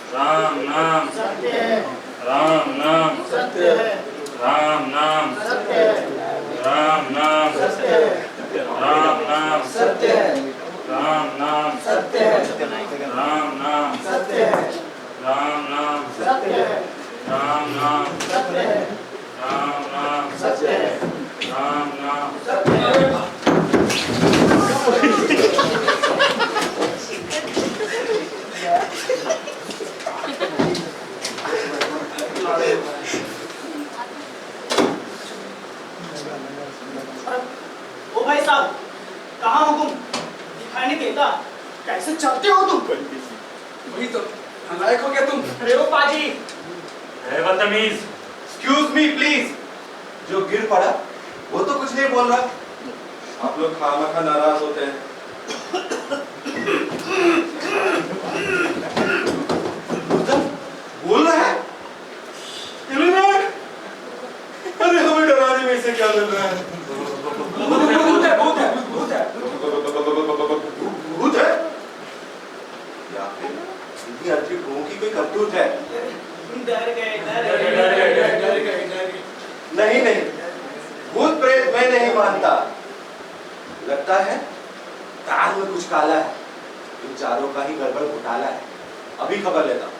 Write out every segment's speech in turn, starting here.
राम नाम सत्य है, राम नाम सत्य है, राम नाम सत्य है, राम नाम सत्य है, राम नाम सत्य है, राम नाम सत्य है, राम नाम सत्य है, राम नाम सत्य है, राम नाम सत्य है, राम नाम सत्य है, राम नाम सत्य है। ओ भाई साहब, कहाँ हो तुम? दिखाई नहीं देता। कैसे चलते हो तुम? वही तो नालायक हो गया तुम। अरे ओ पाजी, है बदतमीज। Excuse me please. जो गिर पड़ा वो तो कुछ नहीं बोल रहा। आप लोग खामखा नाराज होते हैं। बोल रहा है अरे हमें डराने में इसे क्या मिल रहा है? भूत है, भूत है, भूत है। भूत है या फिर इतनी अच्छी भूत की कोई करतूत है? डर गए, डर गए। नहीं नहीं, भूत प्रेत मैं नहीं मानता। लगता है तार में कुछ काला है। इन चारों का ही गड़बड़ घोटाला है। अभी खबर लेता हूं।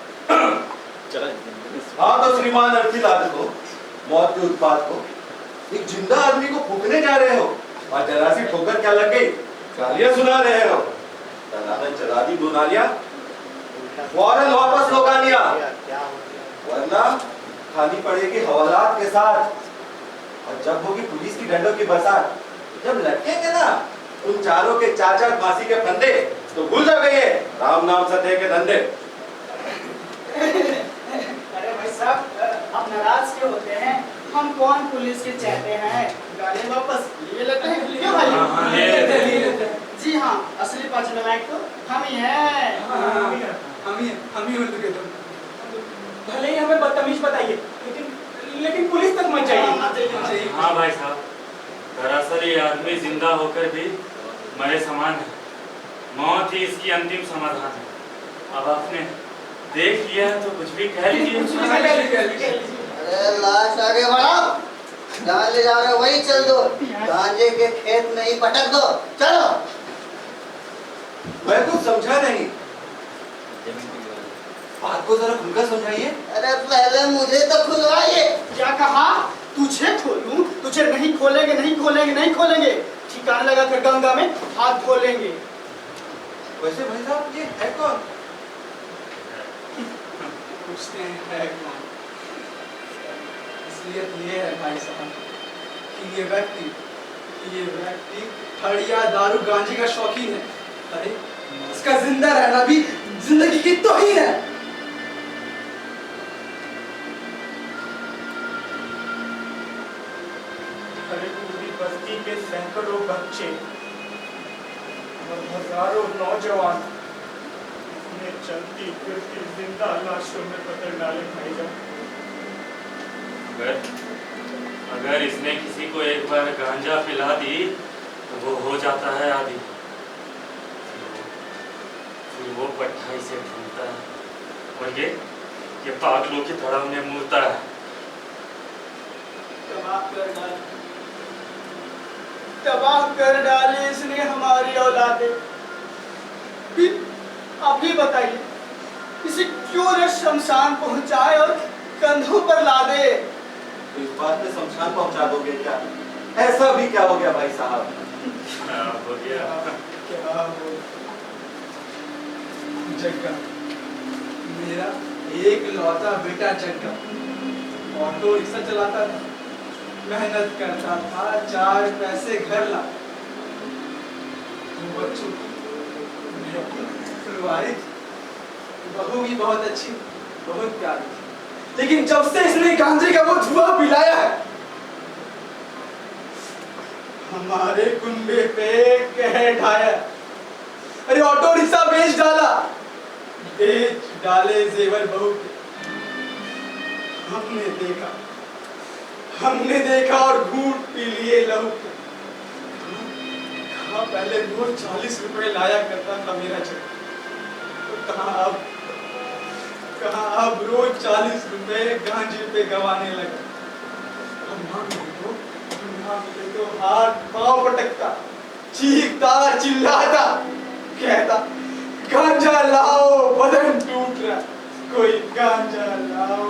हाँ तो श्रीमान अर्थित आदि को, मौत के उत्पाद को, एक जिंदा आदमी को फूकने जा रहे हो और जरा सी ठोकर क्या लग गई, गालियां सुना रहे हो। दलालन चला दी दो नालियां, फौरन वापस लो गालियां, वरना खानी पड़ेगी हवालात के साथ। और जब होगी पुलिस की डंडों की बरसात, जब लटकेंगे ना उन चारों के चार चार फांसी के फंदे, तो भूल जाओगे राम नाम सत्य के धंधे। अरे भाई साहब, आप नाराज क्यों होते हैं? हम कौन पुलिस के चाहते हैं? गाड़ी वापस ये लगता है क्यों भाई? हाँ, ले लेते हैं। जी हाँ, असली पांच नालायक तो हम ही हैं। हम ही उल्लू के तुम। भले ही हमें बदतमीज बताइए, लेकिन पुलिस तक मत जाइए। हाँ भाई साहब, दरअसल ये आदमी जिंदा होकर भी मरे समान है। मौत ही इसकी अंतिम समाधान है। अब आपने देख लिया है तो कुछ भी कह लीजिए। अरे लाश आगे बढ़ाओ, जहाँ ले जा रहे हो वही चल दो, गांजे के खेत में ही पटक दो, चलो। मैं कुछ समझा नहीं, बात को जरा खुलकर समझाइए। अरे पहले मुझे तो खुलवाइए। क्या कहा? तुझे खोलूं? तुझे नहीं खोलेंगे, नहीं खोलेंगे, नहीं खोलेंगे। ठिकाना लगाकर गंगा में हाथ धो लेंगे। वैसे भाई साहब ये है कौन? पूछते हैं है कौन? इसलिए ये है भाई साहब कि ये व्यक्ति हड़िया दारू गांजे का शौकीन है। अरे उसका जिंदा रहना भी जिंदगी की तौहीन है। अरे पूरी बस्ती के सैकड़ों बच्चे और हजारों नौजवान अपने चलती फिरती जिंदा लाशों में पकड़ डाले भाईजान। अगर इसने किसी को एक बार गांजा पिला दी तो वो हो जाता है आदि। फिर वो पट्टा इसे ढूंढता है और ये पागलों की तरह उन्हें मूलता है। तबाह कर डाली इसने हमारी औलादे। आप ही बताइए, इसे क्यों न शमशान पहुंचाए और कंधों पर ला दे? तो इस बात पे शमशान पहुंचा दोगे क्या? ऐसा भी क्या हो गया भाई साहब? क्या हो गया? क्या हो जग्गा, मेरा एक लौता बेटा जग्गा ऑटो रिक्शा चलाता था, मेहनत करता था, 4 पैसे घर ला। बच्चों फुलवारी बहू भी बहुत अच्छी, बहुत प्यारी, लेकिन जब से इसने गांजे का वो धुआं पिलाया है, हमारे कुंबे पे कहर ढाया। अरे ऑटो रिक्शा बेच डाला, बेच डाले जेवर बहू के। हमने देखा और घूंट पी लिए लहू के। कहाँ पहले रोज 40 रुपए लाया करता था मेरा चेक, तो कहाँ अब कहा अब रोज 40 रुपए गांजे पे गवाने लगा। अब ना मिले तो हाथ पांव पटकता, चीखता, चिल्लाता, कहता गांजा लाओ बदन टूट रहा, कोई गांजा लाओ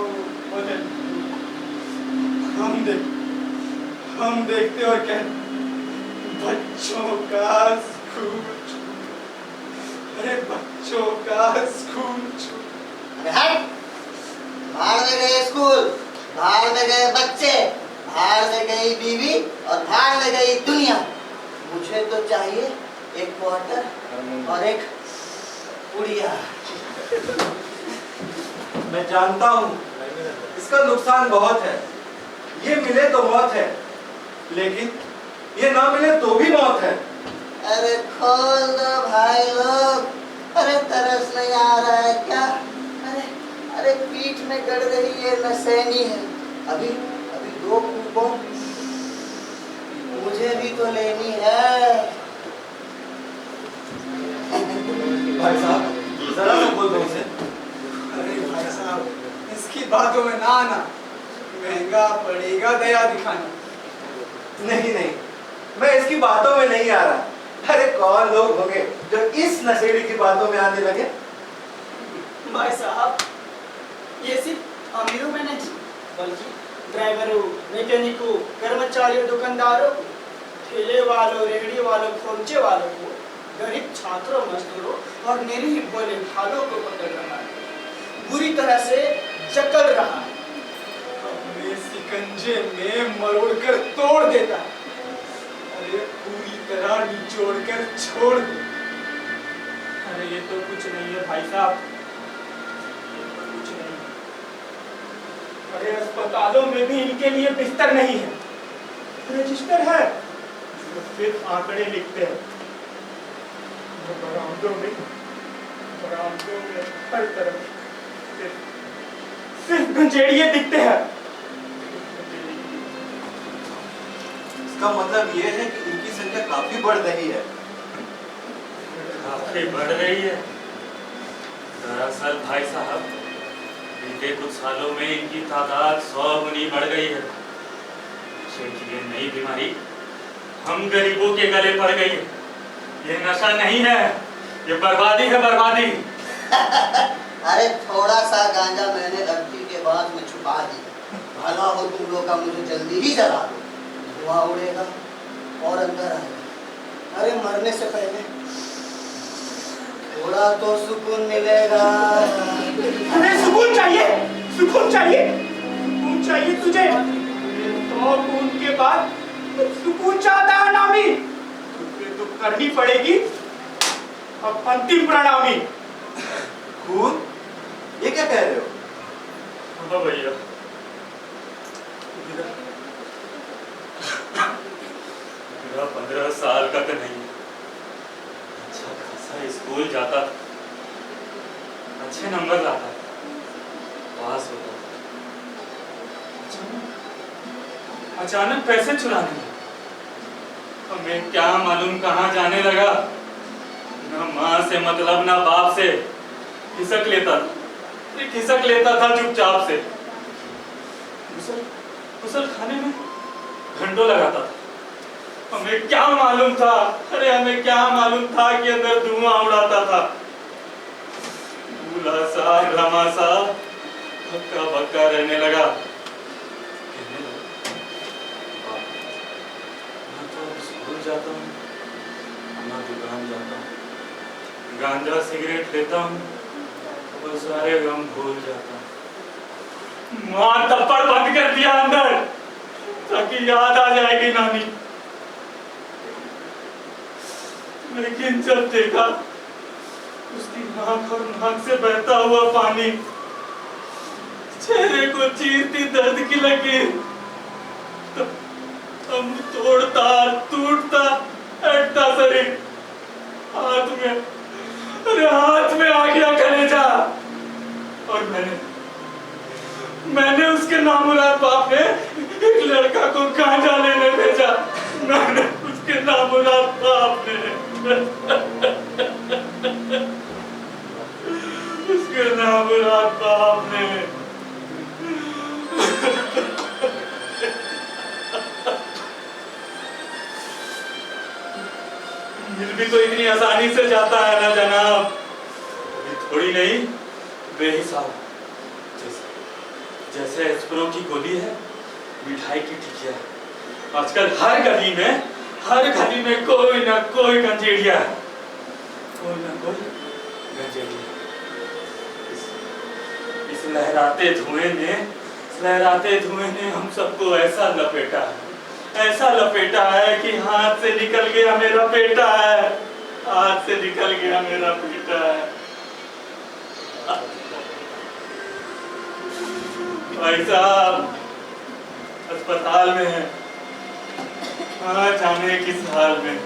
बदन टूट। हम देखते और कहते बच्चों का स्कूल छूट, अरे बच्चों का स्कूल छूट। अरे हट, भाड़ में गए स्कूल, भाड़ में गए बच्चे, भाड़ में गई बीवी और भाड़ में गई दुनिया। मुझे तो चाहिए एक क्वार्टर और एक पुड़िया। मैं जानता हूँ इसका नुकसान बहुत है, ये मिले तो मौत है, लेकिन ये ना मिले तो भी मौत है। अरे खोल दो भाई लोग, अरे तरस नहीं आ रहा है क्या? अरे अरे पीठ में गड़ रही ये नसैनी है, अभी अभी 2 कूपों मुझे भी तो लेनी है। भाई साहब जरा सा बोल दो उसे। अरे भाई साहब, इसकी बातों में ना आना, महंगा पड़ेगा दया दिखाना। नहीं नहीं, मैं इसकी बातों में नहीं आ रहा। अरे कौन लोग होंगे जो इस नशेड़ी की बातों में आने लगे? भाई साहब, ये सिर्फ अमीरों में नहीं, बल्कि ड्राइवरों, मैकेनिकों, कर्मचारियों, दुकानदारों, ठेले वालों, रेहड़ी वालों, खोमचे वालों को, गरीब छात्रों, मजदूरों और निरीह भोले भालों को पकड़ रहा है, बुरी तरह से जकड़ रहा है, अपने सिकंजे में मरोड़कर तोड़ देता है, अरे पूरी तरह निचोड़कर छोड़ दे। अरे ये तो कुछ नहीं है भाई साहब, ये तो कुछ नहीं है। अरे अस्पतालों में भी इनके लिए बिस्तर नहीं है, रजिस्टर है, तो फिर आंकड़े लिखते हैं। बरामदों में हर तरफ सिर्फ गंजेड़िए दिखते हैं। इसका मतलब ये है कि इनकी संख्या काफी बढ़ रही है। काफी बढ़ रही है। दरअसल भाई साहब, बीते कुछ सालों में इनकी तादाद 100 गुनी बढ़ गई है। क्योंकि ये नई बीमारी हम गरीबों के गले पड़ गई है। ये नशा नहीं है, ये बर्बादी है, बर्बादी। अरे थोड़ा सा गांजा मैंने लड़की के बाद में छुपा दी, भला हो तुम लोग का मुझे जल्दी ही जला दो, धुआं उड़ेगा और अंदर आएगा। अरे मरने से पहले थोड़ा तो सुकून मिलेगा। अरे सुकून चाहिए, सुकून चाहिए, सुकून चाहिए तुझे। तो खून के बाद सुकून चाहता है नामी, तुझे तो करनी पड़ेगी अब अंतिम प्रणामी। खून? ये क्या कह रहे हो? हाँ भैया, मेरा 15 साल का तो नहीं, अच्छा खासा स्कूल जाता, अच्छे नंबर लाता, पास होता। अचानक पैसे चुराने लगा। हमें क्या मालूम कहाँ जाने लगा। ना माँ से मतलब ना बाप से, खिसक लेता था चुपचाप से। गुसल खाने में घंटों लगाता था। हमें क्या मालूम था, अरे हमें क्या मालूम था कि अंदर धुआं उड़ाता था। भूला सा रमा सा भक्का भक्का रहने लगा। कहने लगा, मैं तो स्कूल जाता हूँ, अपना दुकान जाता हूँ, गांजा सिगरेट लेता हूँ, वो सारे गम भूल जाता हूँ। माँ थप्पड़ बंद कर दिया अंदर, ताकि याद आ जाएगी नानी। लेकिन जब देखा उसकी नाक और नाक से बहता हुआ पानी, चेहरे को चीरती दर्द की लकीर, तो हम तोड़ता टूटता अटता शरीर, हाथ में आ गया कलेजा। और मैंने उसके नामुराद बाप ने एक लड़का को गांजा लेने भेजा। मैंने उसके नामुराद बाप ने उसके नामुराद बर्बाद कहा आपने। मिल भी तो इतनी आसानी से जाता है ना जनाब, अभी थोड़ी नहीं बेहिसाब। जैसे एस्प्रो की गोली है, मिठाई की टिकिया है। आजकल हर गली में कोई ना कोई गंजेड़िया है, कोई ना कोई गंजेड़िया। इस लहराते धुएं ने हम सबको ऐसा लपेटा है कि हाथ से निकल गया मेरा बेटा है, हाथ से निकल गया मेरा बेटा है। भाई साहब अस्पताल में है, हाँ जाने किस हाल में।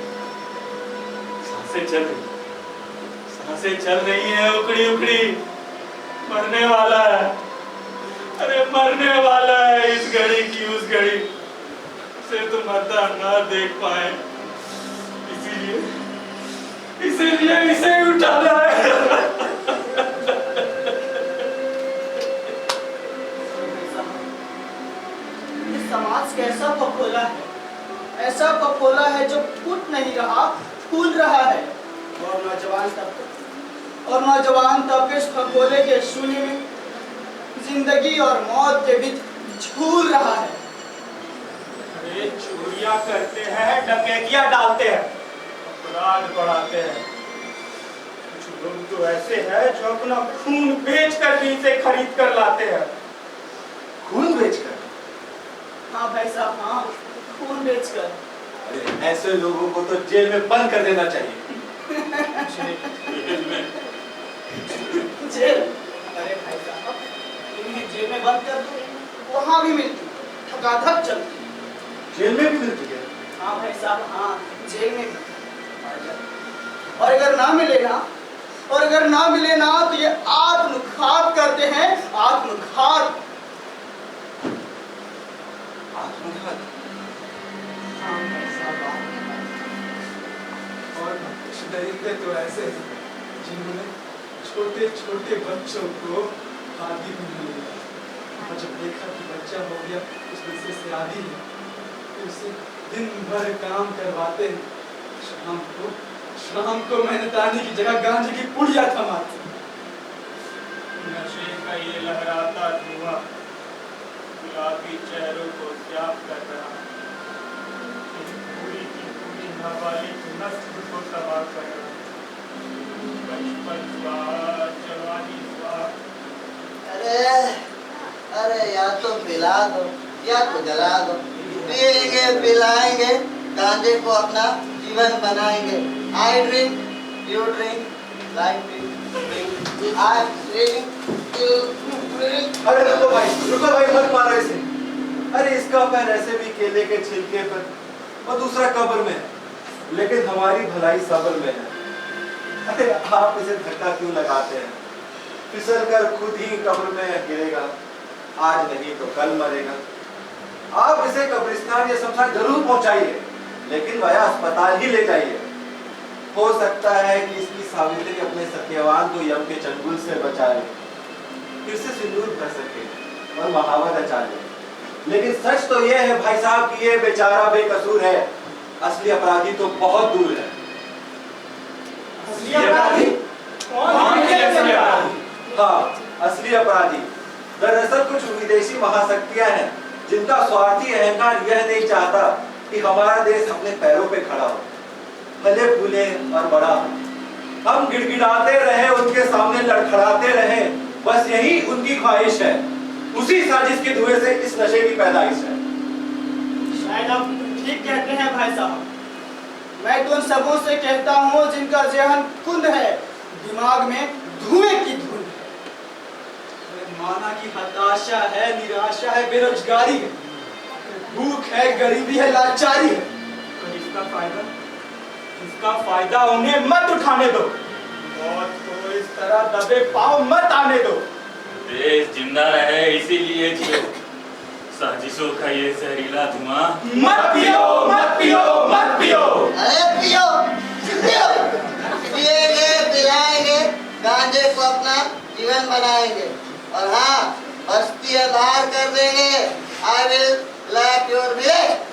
सांसें चल रही हैं उखड़ी, मरने वाला है, अरे मरने वाला है। इस घड़ी की उस घड़ी से तो मरता ना देख पाए, इसीलिए इसे उठाना है। समाज कैसा फफोला है, ऐसा फफोला है जो फूट नहीं रहा, फूल रहा है। और नौजवान तबके इस फफोले के शून्य में जिंदगी और मौत के बीच झूल रहा है। अरे चोरियां करते हैं, डकैतियां डालते हैं, अपराध बढ़ाते हैं। कुछ लोग तो ऐसे हैं जो अपना खून बेचकर भी इसे खरीद कर लाते हैं। खून बेचकर? हाँ भाई साहब, हाँ, खून बेचकर। अरे ऐसे लोगों को तो जेल में बंद कर देना चाहिए। जेल? अरे भाई साहब, इन्हें जेल में बंद कर दो, वहाँ भी मिलती, ठकाठक चलती। जेल में भी मिलती है? हाँ भाई साहब, हाँ, जेल में भी। और अगर ना मिले ना तो ये आत्मघात करते हैं, आत्मघात। हाँ भाई साहब, और कुछ दरिंदे तो ऐसे हैं जिन्होंने छोटे छोटे बच्चों को आदि बना लिया, और जब देखा कि बच्चा हो गया उस नशे से आदि है, तो उसे दिन भर काम करवाते हैं। शाम को मेहनतानी की जगह गांजे की पुड़िया थमाते। नशे का ये लहराता धुआं गुलाबी चेहरों को स्याह कर रहा है, पूरी की पूरी नाबालिग नस्ल को तबाह कर रहा है। बचपन स्वाहा, जवानी स्वाहा। अरे या तो पिला दो या तो जला दो, पिएंगे पिलाएंगे, गांजे को अपना जीवन बनाएंगे। I drink, you drink, like drink, I drink, you drink। अरे रुको भाई मत मारो इसे। अरे इसका पैर ऐसे भी केले के छिलके पर और दूसरा कब्र में है, लेकिन हमारी भलाई सब्र में है। अरे आप इसे धक्का क्यों लगाते हैं? फिसल कर खुद ही कब्र में गिरेगा, आज नहीं तो कल मरेगा। आप इसे कब्रिस्तान या शमशान जरूर पहुंचाइए, लेकिन वह अस्पताल ही ले जाइए। हो सकता है कि इसकी सावित्री अपने सत्यवान को यम के चंगुल से बचाए, फिर से सिंदूर भर सके और महावत रचा ले। लेकिन सच तो यह है भाई साहब कि ये बेचारा बेकसूर है, असली अपराधी तो बहुत दूर है। असली अपराधी? कौन है असली अपराधी? हाँ, असली अपराधी दरअसल कुछ विदेशी महाशक्तियां हैं जिनका स्वार्थी अहंकार यह नहीं चाहता कि हमारा देश अपने पैरों पे खड़ा हो, फले फूले और बड़ा हो। हम गिड़गिड़ाते रहे, उनके सामने लड़खड़ाते रहे, बस यही उनकी ख्वाहिश है। उसी साजिश के धुएं से इस नशे की पैदाइश है। शायद आप ठीक कहते हैं भाई साहब। मैं तो उन सबों से कहता हूँ जिनका जहन कुंद है, दिमाग में धुएं की धुन है। माना कि हताशा है, निराशा है, बेरोजगारी है, भूख है, गरीबी है, लाचारी है, तो इसका फायदा उन्हें मत उठाने दो, मौत को इस तरह दबे पाँव मत आने दो। देश जिंदा रहे इसीलिए जियो, साजिशों का ये जहरीला धुआं मत पियो। अरे पियो, पिएंगे पिलाएंगे, गांजे को अपना जीवन बनाएंगे। अंधार कर देंगे। I will black your village.